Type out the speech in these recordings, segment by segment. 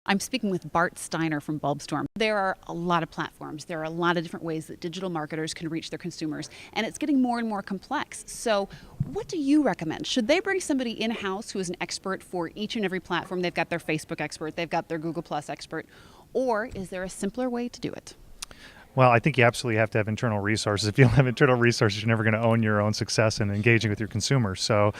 I'm speaking with Bart Steiner from Bulbstorm. There are a lot of platforms. There are a lot of different ways that digital marketers can reach their consumers, and it's getting more and more complex. So what do you recommend? Should they bring somebody in-house who is an expert for each and every platform? They've got their Facebook expert, they've got their Google Plus expert, or is there a simpler way to do it? Well, I think you absolutely have to have internal resources. If you don't have internal resources, you're never going to own your own success in engaging with your consumers. So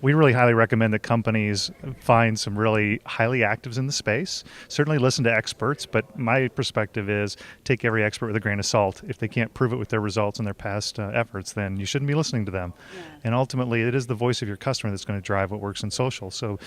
we really highly recommend that companies find some really highly actives in the space. Certainly listen to experts, but my perspective is take every expert with a grain of salt. If they can't prove it with their results and their past efforts, then you shouldn't be listening to them. Yeah. And ultimately, it is the voice of your customer that's going to drive what works in social. So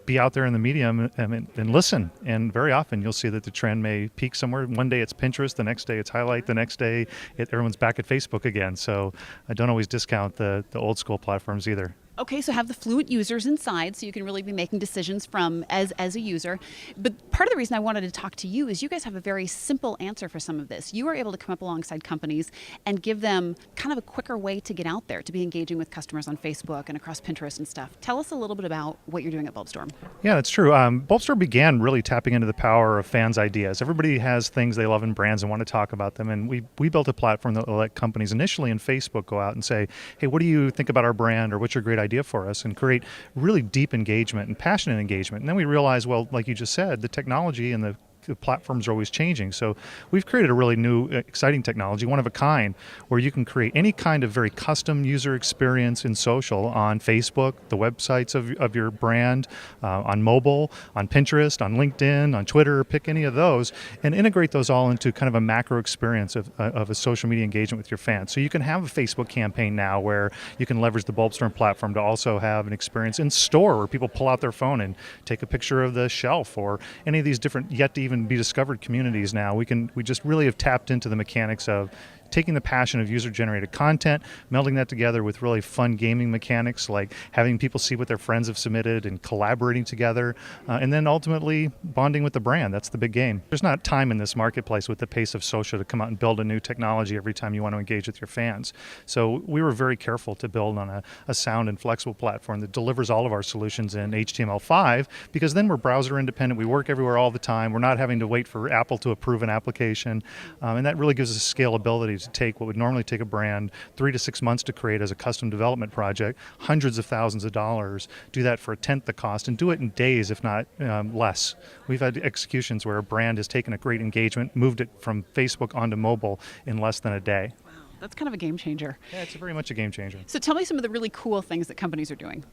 be out there in the medium and listen. And very often you'll see that the trend may peak somewhere. One day it's Pinterest, the next day it's Highlight, the next day everyone's back at Facebook again. So I don't always discount the old school platforms either. Okay, so have the fluent users inside so you can really be making decisions from as a user. But part of the reason I wanted to talk to you is you guys have a very simple answer for some of this. You are able to come up alongside companies and give them kind of a quicker way to get out there, to be engaging with customers on Facebook and across Pinterest and stuff. Tell us a little bit about what you're doing at Bulbstorm. Yeah, that's true. Bulbstorm began really tapping into the power of fans' ideas. Everybody has things they love in brands and want to talk about them. And we built a platform that will let companies initially in Facebook go out and say, hey, what do you think about our brand, or what's your great idea for us, and create really deep engagement and passionate engagement. And then we realized, well, like you just said, the technology and the platforms are always changing. So we've created a really new, exciting technology, one of a kind, where you can create any kind of very custom user experience in social on Facebook, the websites of your brand, on mobile, on Pinterest, on LinkedIn, on Twitter, pick any of those, and integrate those all into kind of a macro experience of a social media engagement with your fans. So you can have a Facebook campaign now where you can leverage the Bulbstorm platform to also have an experience in store where people pull out their phone and take a picture of the shelf, or any of these different yet to even be discovered communities now. We just really have tapped into the mechanics of taking the passion of user-generated content, melding that together with really fun gaming mechanics like having people see what their friends have submitted and collaborating together, and then ultimately bonding with the brand. That's the big game. There's not time in this marketplace with the pace of social to come out and build a new technology every time you want to engage with your fans. So we were very careful to build on a sound and flexible platform that delivers all of our solutions in HTML5, because then we're browser independent. We work everywhere all the time. We're not having to wait for Apple to approve an application, and that really gives us scalability to take what would normally take a brand 3 to 6 months to create as a custom development project, hundreds of thousands of dollars, do that for a tenth the cost, and do it in days, if not less. We've had executions where a brand has taken a great engagement, moved it from Facebook onto mobile in less than a day. That's kind of a game changer. Yeah, it's very much a game changer. So tell me some of the really cool things that companies are doing.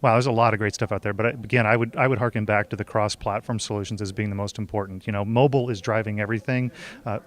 Wow, there's a lot of great stuff out there. But again, I would harken back to the cross-platform solutions as being the most important. You know, mobile is driving everything.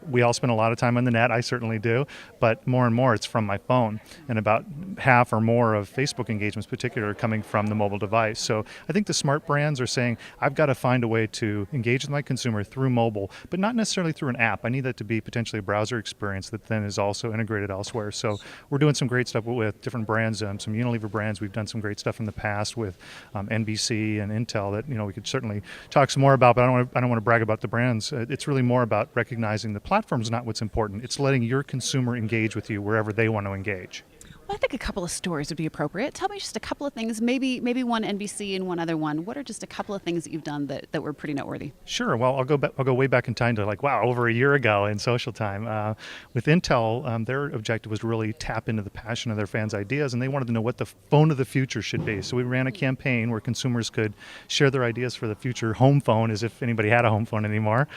We all spend a lot of time on the net. I certainly do. But more and more, it's from my phone. And about half or more of Facebook engagements, particularly, are coming from the mobile device. So I think the smart brands are saying, I've got to find a way to engage with my consumer through mobile, but not necessarily through an app. I need that to be potentially a browser experience that then is also integrated elsewhere. So we're doing some great stuff with different brands, some Unilever brands. We've done some great stuff in the past with NBC and Intel that we could certainly talk some more about. But I don't want to brag about the brands. It's really more about recognizing the platform's not what's important. It's letting your consumer engage with you wherever they want to engage. Well, I think a couple of stories would be appropriate. Tell me just a couple of things, maybe one NBC and one other one. What are just a couple of things that you've done that were pretty noteworthy? Sure. Well, I'll go way back in time to over a year ago in social time. With Intel, their objective was to really tap into the passion of their fans' ideas, and they wanted to know what the phone of the future should be. So we ran a campaign where consumers could share their ideas for the future home phone, as if anybody had a home phone anymore.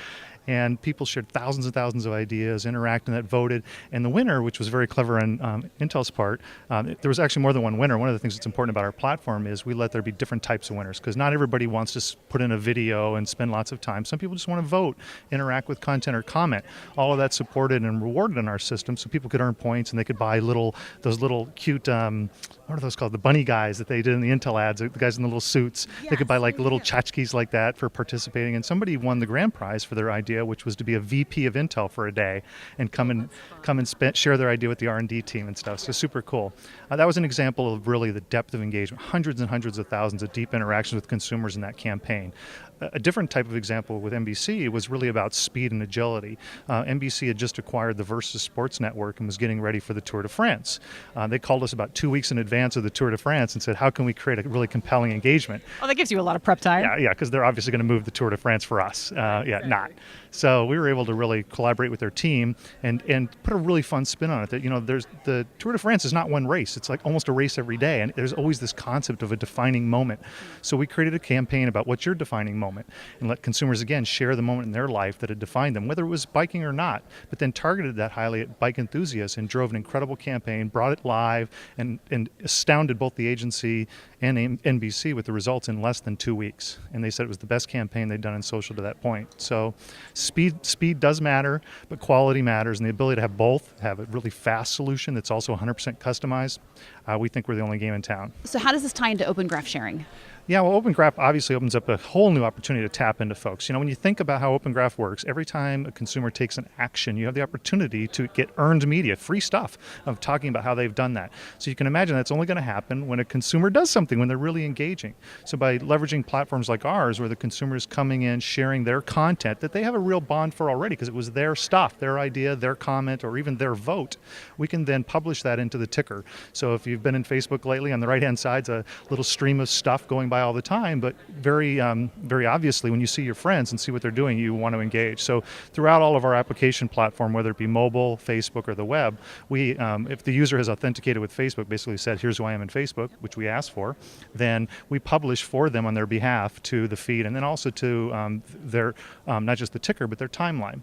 And people shared thousands and thousands of ideas, interacted, and that voted. And the winner, which was very clever on Intel's part, there was actually more than one winner. One of the things that's important about our platform is we let there be different types of winners, because not everybody wants to put in a video and spend lots of time. Some people just want to vote, interact with content, or comment. All of that's supported and rewarded in our system, so people could earn points and they could buy those little cute, what are those called? The bunny guys that they did in the Intel ads, the guys in the little suits. Yes, they could buy little tchotchkes like that for participating. And somebody won the grand prize for their idea, which was to be a VP of Intel for a day and come and share their idea with the R&D team and stuff. So super cool. That was an example of really the depth of engagement, hundreds and hundreds of thousands of deep interactions with consumers in that campaign. a different type of example with NBC was really about speed and agility. NBC had just acquired the Versus Sports Network and was getting ready for the Tour de France. They called us about 2 weeks in advance of the Tour de France and said, how can we create a really compelling engagement? Oh, that gives you a lot of prep time. Yeah, because they're obviously going to move the Tour de France for us. Not. So we were able to really collaborate with their team and put a really fun spin on it. That there's the Tour de France is not one race; it's like almost a race every day, and there's always this concept of a defining moment. So we created a campaign about what's your defining moment, and let consumers again share the moment in their life that had defined them, whether it was biking or not. But then targeted that highly at bike enthusiasts and drove an incredible campaign, brought it live, and astounded both the agency and NBC with the results in less than 2 weeks. And they said it was the best campaign they'd done in social to that point. So speed does matter, but quality matters, and the ability to have both, have a really fast solution that's also 100% customized, we think we're the only game in town. So how does this tie into Open Graph sharing? Yeah, well, Open Graph obviously opens up a whole new opportunity to tap into folks. When you think about how Open Graph works, every time a consumer takes an action, you have the opportunity to get earned media, free stuff of talking about how they've done that. So you can imagine that's only going to happen when a consumer does something, when they're really engaging. So by leveraging platforms like ours, where the consumer is coming in, sharing their content that they have a real bond for already, because it was their stuff, their idea, their comment, or even their vote, we can then publish that into the ticker. So if you've been in Facebook lately, on the right-hand side's a little stream of stuff going by all the time, but very obviously when you see your friends and see what they're doing, you want to engage. So throughout all of our application platform, whether it be mobile, Facebook, or the web, we, if the user has authenticated with Facebook, basically said, here's who I am in Facebook, which we asked for, then we publish for them on their behalf to the feed, and then also to their, not just the ticker, but their timeline.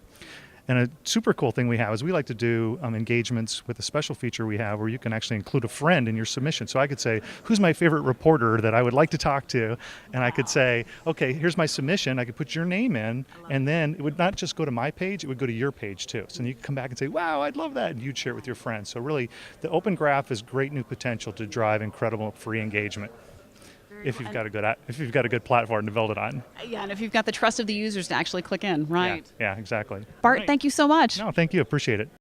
And a super cool thing we have is we like to do engagements with a special feature we have where you can actually include a friend in your submission. So I could say, who's my favorite reporter that I would like to talk to? And I could say, okay, here's my submission. I could put your name in, and then it would not just go to my page, it would go to your page too. So then you could come back and say, wow, I'd love that. And you'd share it with your friends. So really, the Open Graph is great new potential to drive incredible free engagement. If you've got a good platform to build it on. Yeah, and if you've got the trust of the users to actually click in, right? Yeah, exactly. Bart, Right. thank you so much. No, thank you. Appreciate it.